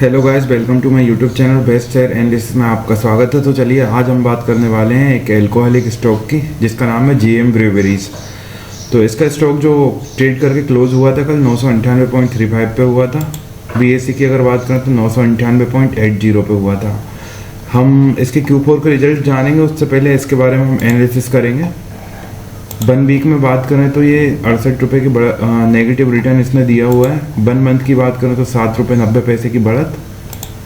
Hello guys, welcome to my YouTube channel best share analysis में आपका स्वागत है। तो चलिए आज हम बात करने वाले हैं एक एल्कोहलिक स्टॉक की जिसका नाम है जीएम ब्रूवरीज। तो इसका स्टॉक जो ट्रेड करके क्लोज हुआ था कल 998.35 पे हुआ था। बीएससी की अगर बात करें तो 998.80 पे हुआ था। हम इसके Q4 के रिजल्ट जानेंगे, उससे पहले इसके बारे में हम एनालिसिस करेंगे। 1 वीक में बात करें तो ये 68 रुपये की नेगेटिव रिटर्न इसने दिया हुआ है। 1 मंथ की बात करें तो 7 रुपये 90 पैसे की बढ़त।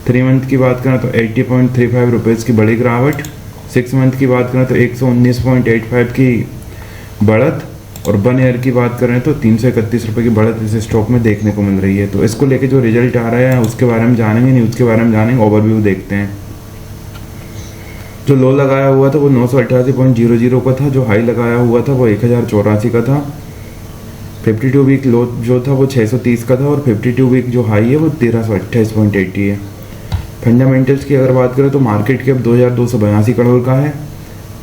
3 मंथ की बात करें तो 80.35 रुपीज़ की बड़ी गिरावट। 6 मंथ की बात करें तो 119.85 की बढ़त। और 1 ईयर की बात करें तो 331 रुपये की बढ़त इस स्टॉक में देखने को मिल रही है। तो इसको लेके जो रिजल्ट आ रहा है उसके बारे में जानेंगे, न्यूज़ के बारे में जानेंगे, ओवरव्यू देखते हैं। जो लो लगाया हुआ था वो 988.00 का था। जो हाई लगाया हुआ था वो 1084 का था। 52 वीक लो जो था वो 630 का था और 52 वीक जो हाई है वो 1328.80 है। फंडामेंटल्स की अगर बात करें तो मार्केट कैप 2282 करोड़ का है।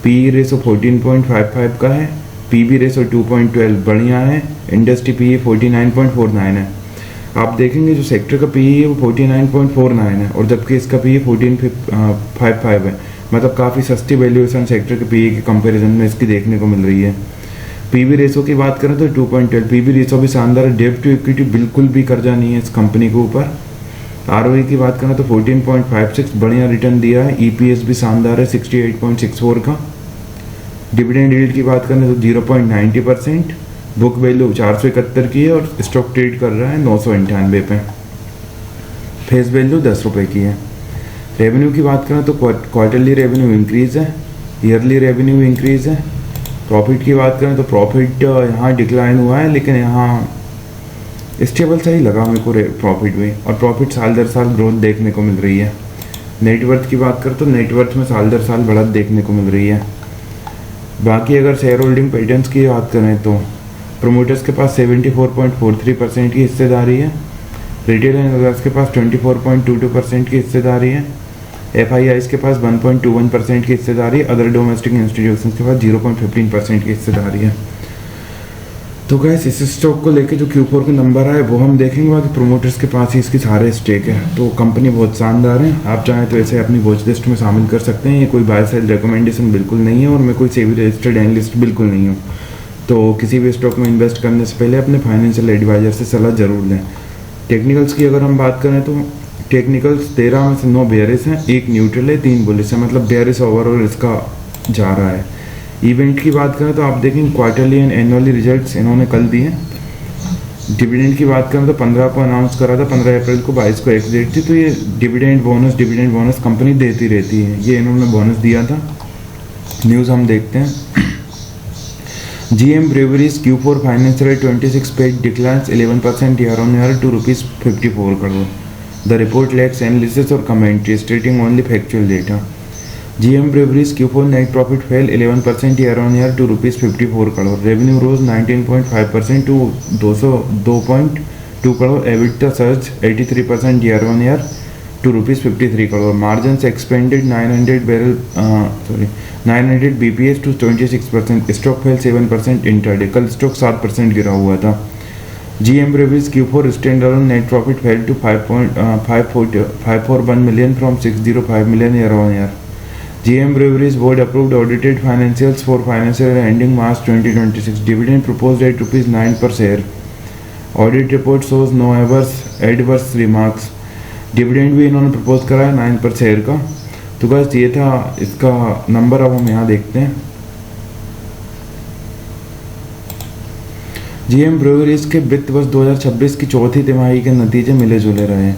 पी रेशो 14.55 का है। पीबी रेशो 2.12 बढ़िया है। इंडस्ट्री पी 49.49 है। आप देखेंगे जो सेक्टर का पी है वो 49.49 है और जबकि इसका पी 14.55 है। मतलब काफ़ी सस्ती वैल्यूएशन सेक्टर के पीई के कंपैरिजन में इसकी देखने को मिल रही है। पीवी रेशो की बात करें तो 2.12 पीवी रेशो भी शानदार है। डेब्ट टू इक्विटी बिल्कुल भी कर्जा नहीं है इस कंपनी के ऊपर। आरओई की बात करें तो 14.56 बढ़िया रिटर्न दिया है। ईपीएस भी शानदार है 68.64 का। डिविडेंड यील्ड की बात करें तो 0.90%। बुक वैल्यू 471 की है और स्टॉक ट्रेड कर रहा है 998 पे। फेस वैल्यू 10 रुपये की है। रेवेन्यू की बात करें तो क्वार्टरली रेवेन्यू इंक्रीज़ है, ईयरली रेवेन्यू इंक्रीज़ है। प्रॉफिट की बात करें तो प्रॉफिट यहाँ डिक्लाइन हुआ है लेकिन यहाँ स्टेबल सा ही लगा मेरे को प्रॉफिट में, और प्रॉफिट साल दर साल ग्रोथ देखने को मिल रही है। नेटवर्थ की बात करें तो नेटवर्थ में साल दर साल बढ़त देखने को मिल रही है। बाकी अगर शेयर होल्डिंग पैटर्न्स की बात करें तो प्रोमोटर्स के पास 74.43% की हिस्सेदारी है। रिटेल इन्वेस्टर्स के पास 24.22% की हिस्सेदारी है। एफआईआईज के पास 1.21% की हिस्सेदारी है। अदर डोमेस्टिक इंस्टीट्यूशन के पास 0.15% की हिस्सेदारी है। तो गैस इस स्टॉक को लेके जो Q4 के नंबर आए वो हम देखेंगे। बाकी प्रोमोटर्स के पास ही इसकी सारे स्टेक है। तो कंपनी बहुत शानदार है, आप चाहें तो इसे अपनी वॉच लिस्ट में शामिल कर सकते हैं। ये कोई बाय सेल रिकमेंडेशन बिल्कुल नहीं है और मैं कोई सेबी रजिस्टर्ड एनालिस्ट बिल्कुल नहीं हूँ। तो किसी भी स्टॉक में इन्वेस्ट करने से पहले अपने फाइनेंशियल एडवाइजर से सलाह जरूर लें। टेक्निकल्स की अगर हम बात करें तो टेक्निकल्स 13 में से 9 बेयरिश हैं, 1 न्यूट्रल है, 3 बुलिश है। मतलब बेयरिश ओवरऑल इसका जा रहा है। इवेंट की बात करें तो आप देखेंगे क्वार्टरली एंड एनुअली रिजल्ट्स इन्होंने कल दिए। डिविडेंड की बात करें तो 15 को अनाउंस करा था, 15 अप्रैल को, 22 को एक्स डेट थी। तो ये डिविडेंड बोनस कंपनी देती रहती है। ये इन्होंने बोनस दिया था। न्यूज़ हम देखते हैं। GM Breweries Q4 financial year 26 paid declines 11% year-on-year to ₹54 crore. The report lacks analysis or commentary, stating only factual data. GM Breweries Q4 net profit fell 11% year-on-year to ₹54 crore. Revenue rose 19.5% to ₹202.2 crore. EBITDA surged 83% year-on-year to ₹53 crore. Margins expanded 900 bps to 26%. Stock fell 7% intraday. कल stock 7% गिरा हुआ था। GM Breweries Q4 standalone net profit fell to 541 million from 605 million year-on-year. GM Breweries board approved audited financials for financial year ending March 2026. Dividend proposed at ₹9 per share. Audit report shows no adverse remarks. Dividend भी इन्होंने propose करा है 9 पर share का। तो बस ये था इसका नंबर। अब हम यहाँ देखते हैं। जीएम ब्रूवरीज के वित्त वर्ष 2026 की चौथी तिमाही के नतीजे मिले जुले रहे।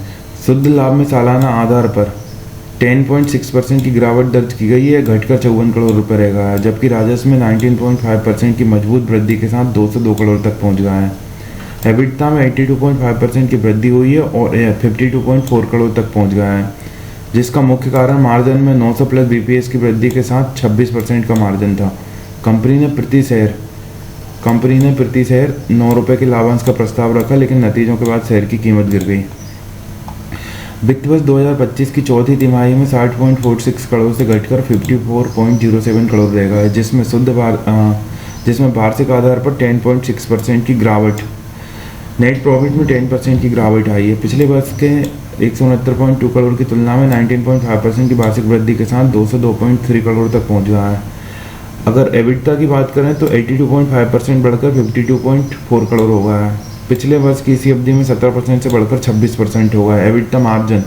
शुद्ध लाभ में सालाना आधार पर 10.6% की गिरावट दर्ज की गई है, घटकर 54 करोड़ रुपए रह गया है। जबकि राजस्व में 19.5% की मजबूत वृद्धि के साथ 202 करोड़ तक पहुँच गया है। एबिटा में 82.5% की वृद्धि हुई है और 52.4 करोड़ तक पहुंच गया है, जिसका मुख्य कारण मार्जिन में 900 प्लस बीपीएस की वृद्धि के साथ 26% का मार्जिन था। कंपनी ने प्रति शेयर 9 रुपये के लाभांश का प्रस्ताव रखा, लेकिन नतीजों के बाद शेयर की कीमत गिर गई। वित्त वर्ष 2025 की चौथी तिमाही में 60.46 करोड़ से घटकर 54.07 करोड़ रह गया है, जिसमें वार्षिक आधार पर 10.6% की गिरावट नेट प्रॉफिट में 10% की गिरावट आई है। पिछले वर्ष के 169.2 करोड़ की तुलना में 19.5% की वार्षिक वृद्धि के साथ 202.3 करोड़ तक पहुंच गया है। अगर एबिटा की बात करें तो 82.5% बढ़कर 52.4 करोड़ हो गया है। पिछले वर्ष की इसी अवधि में 17% से बढ़कर 26% हो गया है। EBITDA margin.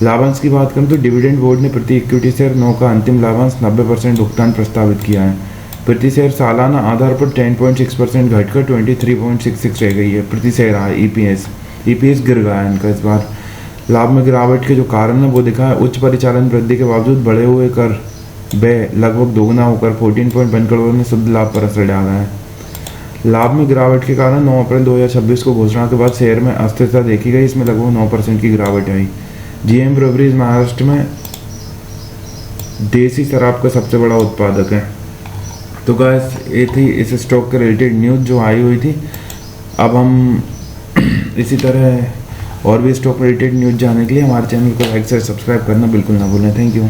लाभांश की बात करें तो डिविडेंड बोर्ड ने प्रति इक्विटी शेयर 9 का अंतिम लाभांश 90% भुगतान प्रस्तावित किया है। प्रति शेयर सालाना आधार पर 10.6% घटकर 23.66 रह गई है प्रति शेयर। ईपीएस गिर गया है इनका इस बार। लाभ में गिरावट के जो कारण है वो दिखा है उच्च परिचालन वृद्धि के बावजूद बढ़े हुए कर व्यय लगभग दोगुना होकर 14.1 करोड़ में शुद्ध लाभ पर असर डाला है। लाभ में गिरावट के कारण 9 अप्रैल 2026 को घोषणा के बाद शेयर में अस्थिरता देखी गई। इसमें लगभग 9% की गिरावट आई। जीएम ब्रूवरीज महाराष्ट्र में देसी शराब का सबसे बड़ा उत्पादक है। तो गाइस ये थी इस स्टॉक के रिलेटेड न्यूज़ जो आई हुई थी। अब हम इसी तरह और भी स्टॉक रिलेटेड न्यूज़ जानने के लिए हमारे चैनल को लाइक से सब्सक्राइब करना बिल्कुल ना भूलें। Thank you.